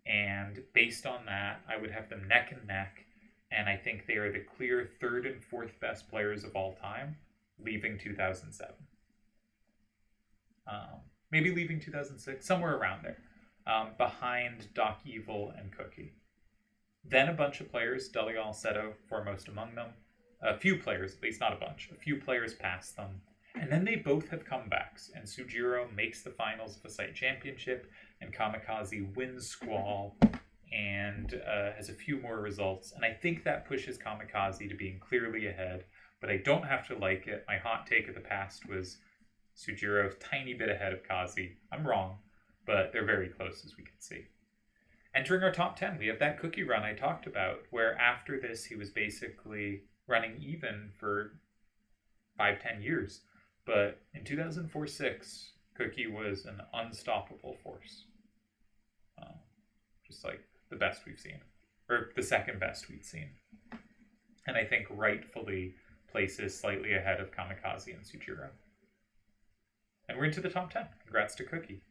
And based on that, I would have them neck and neck, and I think they are the clear 3rd and 4th best players of all time, leaving 2007. Maybe leaving 2006, somewhere around there, behind Doc Evil and Cookie. Then a bunch of players, Delial Seto foremost among them. A few players, at least not a bunch, a few players past them. And then they both have comebacks, and Sujiro makes the finals of a site championship, and Kamikaze wins Squall, and has a few more results. And I think that pushes Kamikaze to being clearly ahead, but I don't have to like it. My hot take of the past was Sujiro tiny bit ahead of Kazi. I'm wrong, but they're very close, as we can see. Entering our top 10, we have that Cookie run I talked about, where after this he was basically running even for 5-10 years. But in 2004-06, Cookie was an unstoppable force. Just like the best we've seen. Or the second best we've seen. And I think rightfully places slightly ahead of Kamikaze and Sujiro. And we're into the top 10. Congrats to Cookie.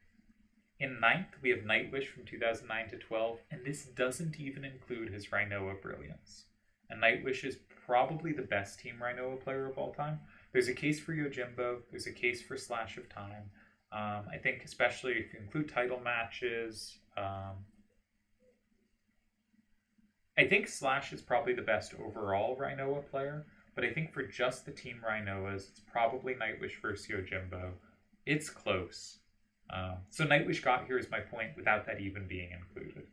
In 9th, we have Nightwish from 2009 to 12, and this doesn't even include his Rhinoa brilliance. And Nightwish is probably the best Team Rhinoa player of all time. There's a case for Yojimbo, there's a case for Slash of Time. I think especially if you include title matches, I think Slash is probably the best overall Rhinoa player, but I think for just the Team Rhinoas, it's probably Nightwish versus Yojimbo. It's close. So Nightwish got here is my point without that even being included.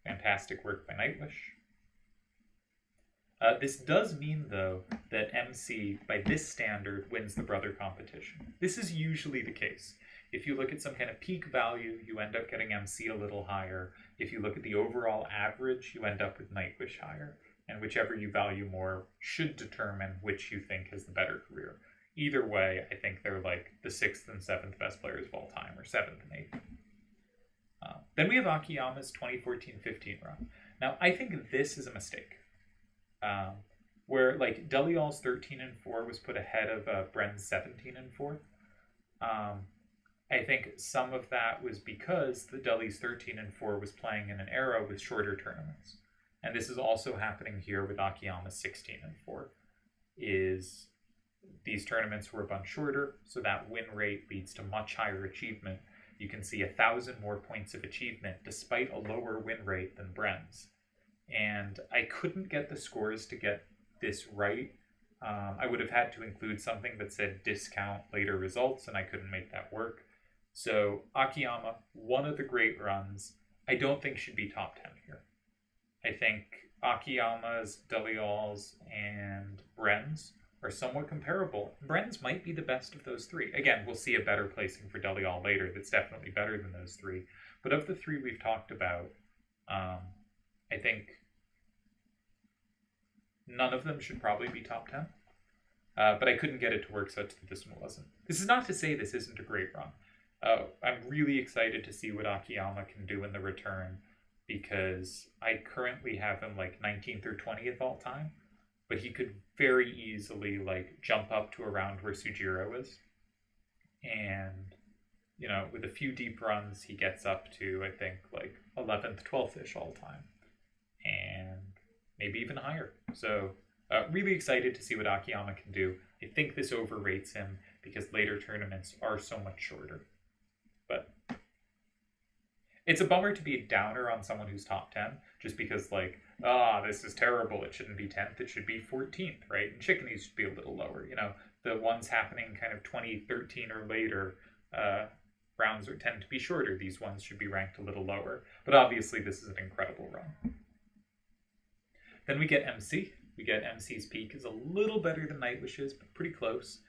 Fantastic work by Nightwish. This does mean, though, that MC, by this standard, wins the brother competition. This is usually the case. If you look at some kind of peak value, you end up getting MC a little higher. If you look at the overall average, you end up with Nightwish higher. And whichever you value more should determine which you think has the better career. Either way, I think they're like the 6th and 7th best players of all time, or 7th and 8th. Then we have Akiyama's 2014-15 run. Now, I think this is a mistake. Where like Delial's 13 and 4 was put ahead of Bren's 17 and 4. I think some of that was because the Deli's 13 and 4 was playing in an era with shorter tournaments. And this is also happening here with Akiyama's 16 and 4. Is these tournaments were a bunch shorter, so that win rate leads to much higher achievement. You can see 1,000 more points of achievement despite a lower win rate than Bren's. And I couldn't get the scores to get this right. I would have had to include something that said discount later results, and I couldn't make that work. So Akiyama, one of the great runs, I don't think should be top 10 here. I think Akiyama's, Delial's, and Bren's are somewhat comparable. Bren's might be the best of those three. Again, we'll see a better placing for Delial later that's definitely better than those three. But of the three we've talked about, I think none of them should probably be top 10. But I couldn't get it to work such that this one wasn't. This is not to say this isn't a great run. I'm really excited to see what Akiyama can do in the return, because I currently have him like 19th or 20th all time, but he could very easily like jump up to around where Sujiro is. And, you know, with a few deep runs, he gets up to, I think, like 11th, 12th-ish all time. And maybe even higher. So, really excited to see what Akiyama can do. I think this overrates him because later tournaments are so much shorter. But it's a bummer to be a downer on someone who's top 10, just because, like, this is terrible, it shouldn't be 10th, it should be 14th, right? And Chickanees should be a little lower. You know, the ones happening kind of 2013 or later rounds tend to be shorter. These ones should be ranked a little lower. But obviously, this is an incredible run. Then we get MC. We get MC's peak is a little better than Nightwish's, but pretty close.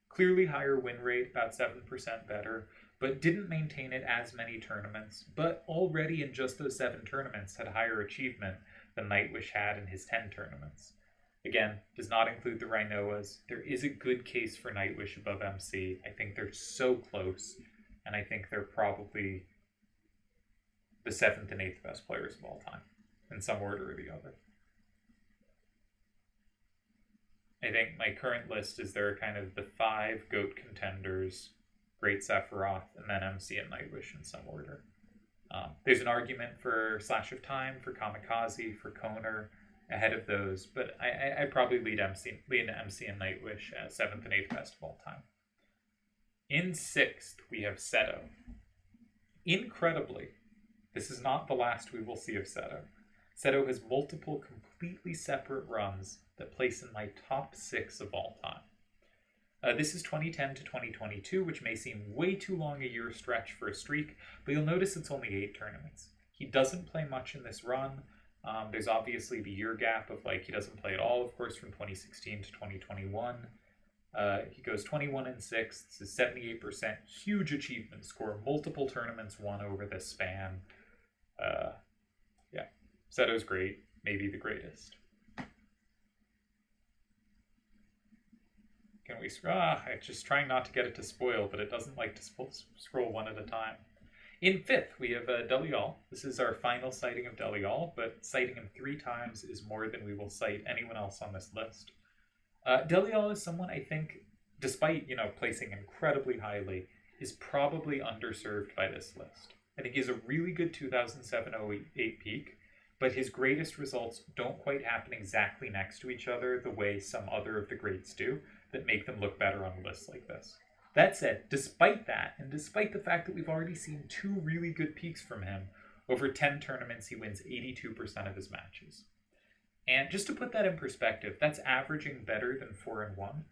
Clearly higher win rate, about 7% better, but didn't maintain it as many tournaments, but already in just those 7 tournaments had higher achievement than Nightwish had in his 10 tournaments. Again, does not include the Rhinoas. There is a good case for Nightwish above MC. I think they're so close, and I think they're probably the 7th and 8th best players of all time, in some order or the other. I think my current list is there are kind of the 5 GOAT contenders, Great Sephiroth, and then MC and Nightwish in some order. There's an argument for Slash of Time, for Kamikaze, for Koner ahead of those, but I probably lead MC and Nightwish as 7th and 8th best of all time. In 6th, we have Seto. Incredibly, this is not the last we will see of Seto. Seto has multiple completely separate runs that place in my top 6 of all time. This is 2010 to 2022, which may seem way too long a year stretch for a streak, but you'll notice it's only 8 tournaments. He doesn't play much in this run. There's obviously the year gap of, like, he doesn't play at all, of course, from 2016 to 2021. He goes 21 and 6. This is 78%. Huge achievement score. Multiple tournaments won over this span. Yeah, Seto's great. Maybe the greatest. Can we scroll? I'm just trying not to get it to spoil, but it doesn't like to scroll one at a time. In 5th, we have Delial. This is our final sighting of Delial, but citing him 3 times is more than we will cite anyone else on this list. Delial is someone I think, despite, you know, placing incredibly highly, is probably underserved by this list. I think he has a really good 2007-08 peak, but his greatest results don't quite happen exactly next to each other the way some other of the greats do, that make them look better on a list like this. That said, despite that, and despite the fact that we've already seen 2 really good peaks from him, over 10 tournaments he wins 82% of his matches. And just to put that in perspective, that's averaging better than 4-1.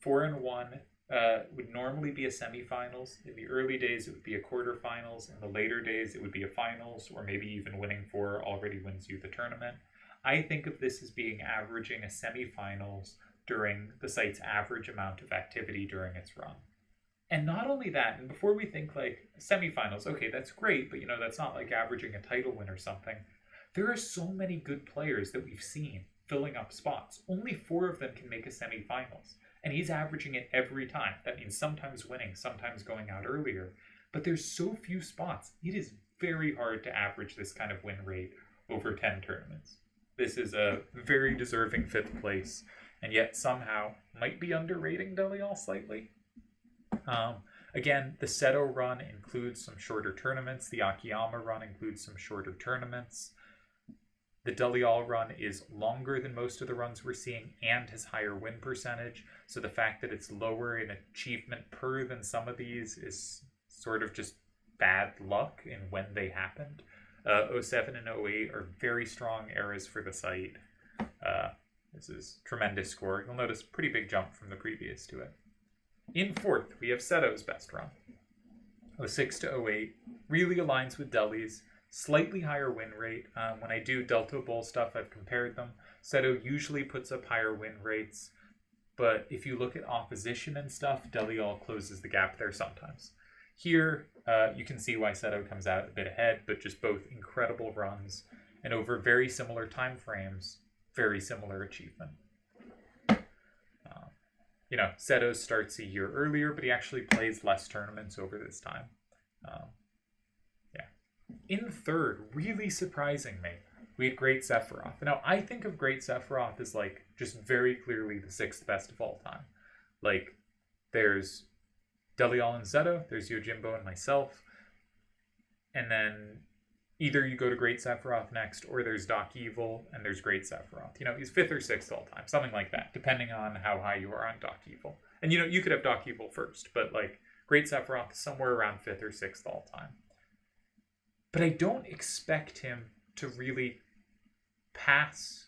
4-1 would normally be a semifinals. In the early days, it would be a quarterfinals. In the later days, it would be a finals, or maybe even winning 4 already wins you the tournament. I think of this as being averaging a semifinals during the site's average amount of activity during its run. And not only that, and before we think like semifinals, okay, that's great, but you know, that's not like averaging a title win or something. There are so many good players that we've seen filling up spots. Only 4 of them can make a semifinals. And he's averaging it every time. That means sometimes winning, sometimes going out earlier. But there's so few spots. It is very hard to average this kind of win rate over 10 tournaments. This is a very deserving 5th place, and yet somehow might be underrating Delial slightly. Again, the Seto run includes some shorter tournaments. The Akiyama run includes some shorter tournaments. The Delial run is longer than most of the runs we're seeing and has higher win percentage. So the fact that it's lower in achievement per than some of these is sort of just bad luck in when they happened. 07 and 08 are very strong eras for the site. This is tremendous score. You'll notice pretty big jump from the previous to it. In 4th, we have Seto's best run. 06 to 08 really aligns with Deli's. slightly higher win rate. When I do Delta Bowl stuff, I've compared them. Seto usually puts up higher win rates, but if you look at opposition and stuff, Delial closes the gap there sometimes. Here, you can see why Seto comes out a bit ahead, but just both incredible runs, and over very similar time frames, very similar achievement. Seto starts a year earlier, but he actually plays less tournaments over this time. In third, really surprising me, we had Great Sephiroth. Now, I think of Great Sephiroth as, like, just very clearly the 6th best of all time. Like, there's Delial and Seto, there's Yojimbo and myself, and then either you go to Great Sephiroth next, or there's Doc Evil, and there's Great Sephiroth. He's 5th or 6th all time, something like that, depending on how high you are on Doc Evil. And, you could have Doc Evil first, but, like, Great Sephiroth is somewhere around 5th or 6th all time. But I don't expect him to really pass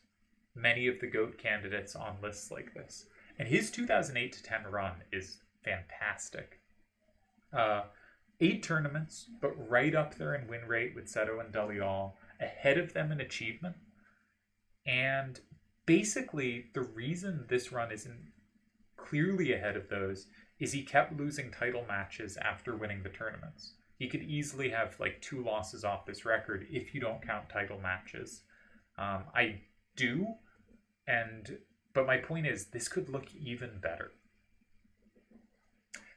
many of the GOAT candidates on lists like this. And his 2008 to 10 run is fantastic. 8 tournaments, but right up there in win rate with Seto and Delial, ahead of them in achievement. And basically, the reason this run isn't clearly ahead of those is he kept losing title matches after winning the tournaments. He could easily have like 2 losses off this record if you don't count title matches. I do, but my point is this could look even better.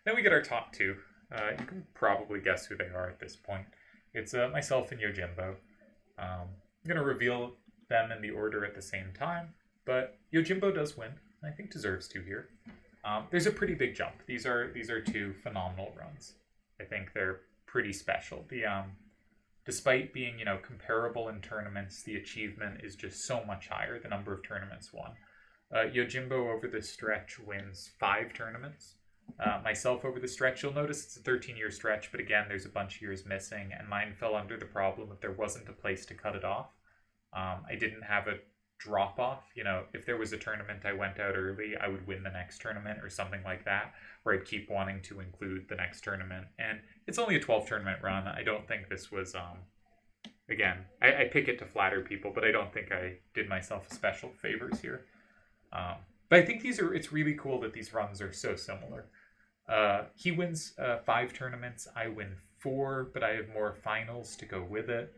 Then we get our top 2. You can probably guess who they are at this point. It's myself and Yojimbo. I'm going to reveal them in the order at the same time, but Yojimbo does win. I think deserves to here. There's a pretty big jump. These are 2 phenomenal runs. I think they're pretty special. Despite being, comparable in tournaments, the achievement is just so much higher, the number of tournaments won. Yojimbo over the stretch wins 5 tournaments. Myself over the stretch, you'll notice it's a 13-year stretch, but again, there's a bunch of years missing, and mine fell under the problem if there wasn't a place to cut it off. I didn't have a drop-off. If there was a tournament I went out early, I would win the next tournament or something like that, where I'd keep wanting to include the next tournament. And it's only a 12-tournament run. I don't think this was, again, I pick it to flatter people, but I don't think I did myself special favors here. But I think it's really cool that these runs are so similar. He wins 5 tournaments, I win 4, but I have more finals to go with it.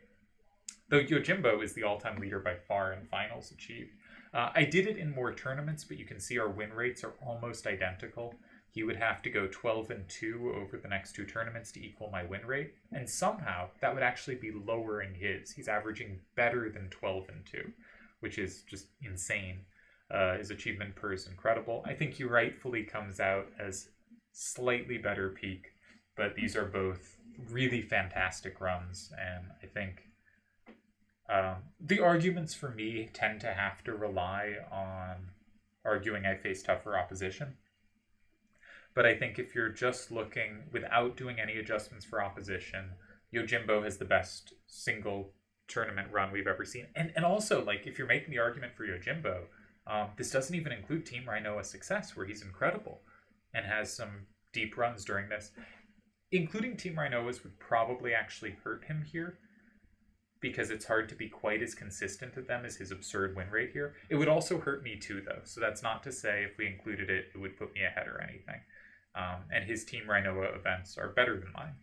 Though Yojimbo is the all-time leader by far in finals achieved. I did it in more tournaments, but you can see our win rates are almost identical. He would have to go 12-2 over the next 2 tournaments to equal my win rate, and somehow that would actually be lowering his. He's averaging better than 12-2, which is just insane. His achievement per is incredible. I think he rightfully comes out as slightly better peak, but these are both really fantastic runs, and I think the arguments for me tend to have to rely on arguing I face tougher opposition. But I think if you're just looking without doing any adjustments for opposition, Yojimbo has the best single tournament run we've ever seen. And also, like, if you're making the argument for Yojimbo, this doesn't even include Team Rhinoa's success, where he's incredible and has some deep runs during this. Including Team Rhinoa's would probably actually hurt him here, because it's hard to be quite as consistent at them as his absurd win rate here. It would also hurt me too, though. So that's not to say if we included it, it would put me ahead or anything. And his Team Rhinoa events are better than mine.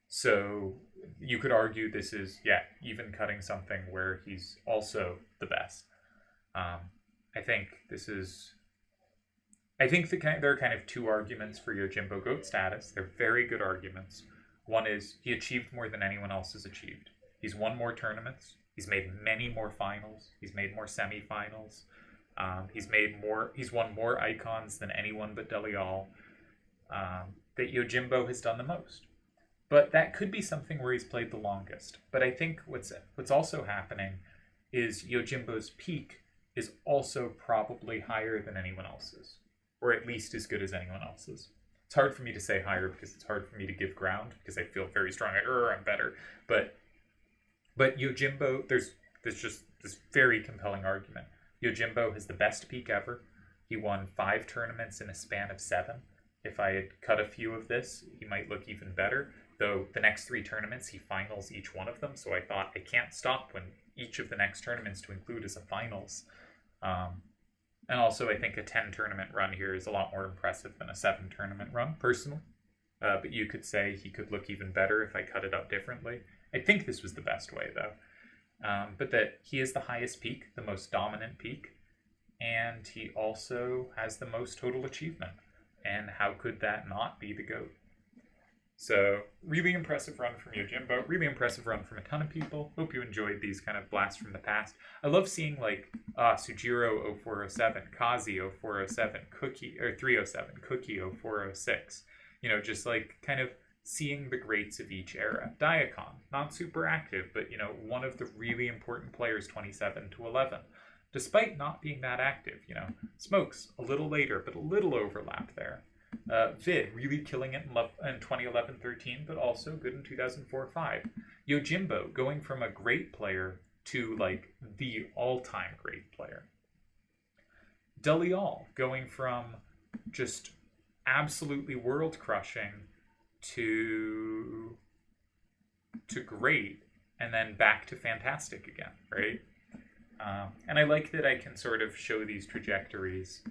So you could argue this is, even cutting something where he's also the best. I think there are kind of 2 arguments for Yojimbo GOAT status. They're very good arguments. One is he achieved more than anyone else has achieved. He's won more tournaments. He's made many more finals. He's made more semifinals. He's won more icons than anyone but Delial. That Yojimbo has done the most. But that could be something where he's played the longest. But I think what's also happening is Yojimbo's peak is also probably higher than anyone else's, or at least as good as anyone else's. It's hard for me to say higher because it's hard for me to give ground, because I feel very strong at I'm better. But Yojimbo, there's just this very compelling argument. Yojimbo has the best peak ever. He won 5 tournaments in a span of 7. If I had cut a few of this, he might look even better. though the next 3 tournaments he finals each one of them, so I thought I can't stop when each of the next tournaments to include as a finals. And also I think a 10 tournament run here is a lot more impressive than a 7 tournament run, personally. But you could say he could look even better if I cut it up differently. I think this was the best way, though. But that he is the highest peak, the most dominant peak, and he also has the most total achievement. And how could that not be the GOAT? So, really impressive run from Yojimbo, really impressive run from a ton of people. Hope you enjoyed these kind of blasts from the past. I love seeing, like, Sujiro 0407, Kazi 0407, Cookie, or 307, Cookie 0406. You know, just, like, kind of seeing the greats of each era. Diacon, not super active, but, you know, one of the really important players, 27 to 11. Despite not being that active, you know. Smokes, a little later, but a little overlap there. Vid, really killing it in 2011-13, but also good in 2004-5. Yojimbo, going from a great player to, like, the all-time great player. Dalial, going from just absolutely world-crushing to great, and then back to fantastic again, right? And I like that I can sort of show these trajectories.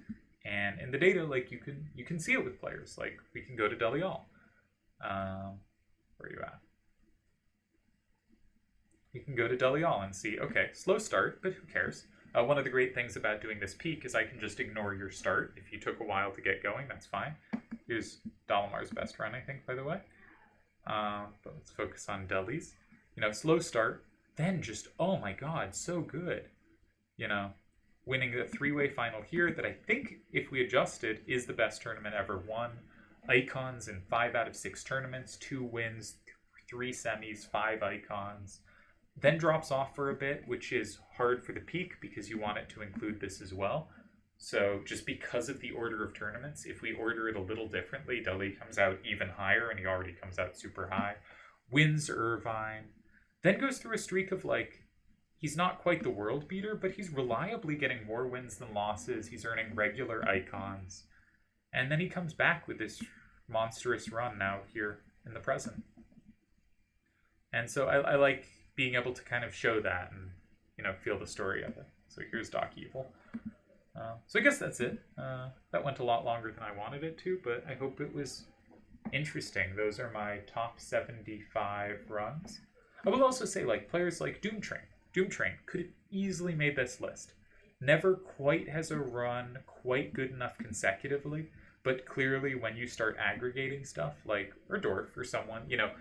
And in the data, like, you can see it with players. Like, we can go to Dalial. Where are you at? You can go to Dalial and see, okay, slow start, but who cares? One of the great things about doing this peak is I can just ignore your start. If you took a while to get going, that's fine. Here's Dalamar's best run, I think, by the way. But let's focus on Deli's. You know, slow start, then just, oh my god, so good. You know, winning the 3-way final here that I think, if we adjusted, is the best tournament ever won. Icons in 5 out of 6 tournaments, 2 wins, 3 semis, 5 icons. Then drops off for a bit, which is hard for the peak because you want it to include this as well. So just because of the order of tournaments, if we order it a little differently, Deli comes out even higher, and he already comes out super high. Wins Irvine. Then goes through a streak of, like, he's not quite the world beater, but he's reliably getting more wins than losses. He's earning regular icons. And then he comes back with this monstrous run now here in the present. And so I like being able to kind of show that and, you know, feel the story of it. So here's Doc Evil. So I guess that's it. That went a lot longer than I wanted it to, but I hope it was interesting. Those are my top 75 runs. I will also say, like, players like Doomtrain. Doomtrain could have easily made this list. Never quite has a run quite good enough consecutively, but clearly when you start aggregating stuff, like Erdorf or someone, you know,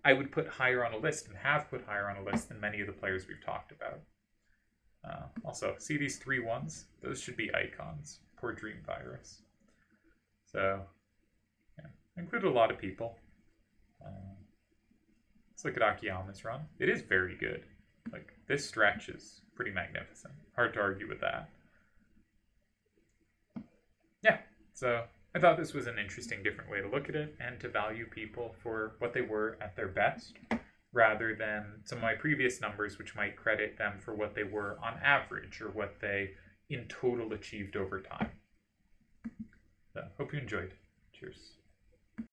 I would put higher on a list and have put higher on a list than many of the players we've talked about. Also, see these 3 ones? Those should be icons. Poor Dream Virus. So, yeah, included a lot of people. Let's look at Akiyama's run. It is very good. Like, this stretch is pretty magnificent. Hard to argue with that. Yeah, so I thought this was an interesting, different way to look at it and to value people for what they were at their best, rather than some of my previous numbers, which might credit them for what they were on average or what they in total achieved over time. So, hope you enjoyed. Cheers.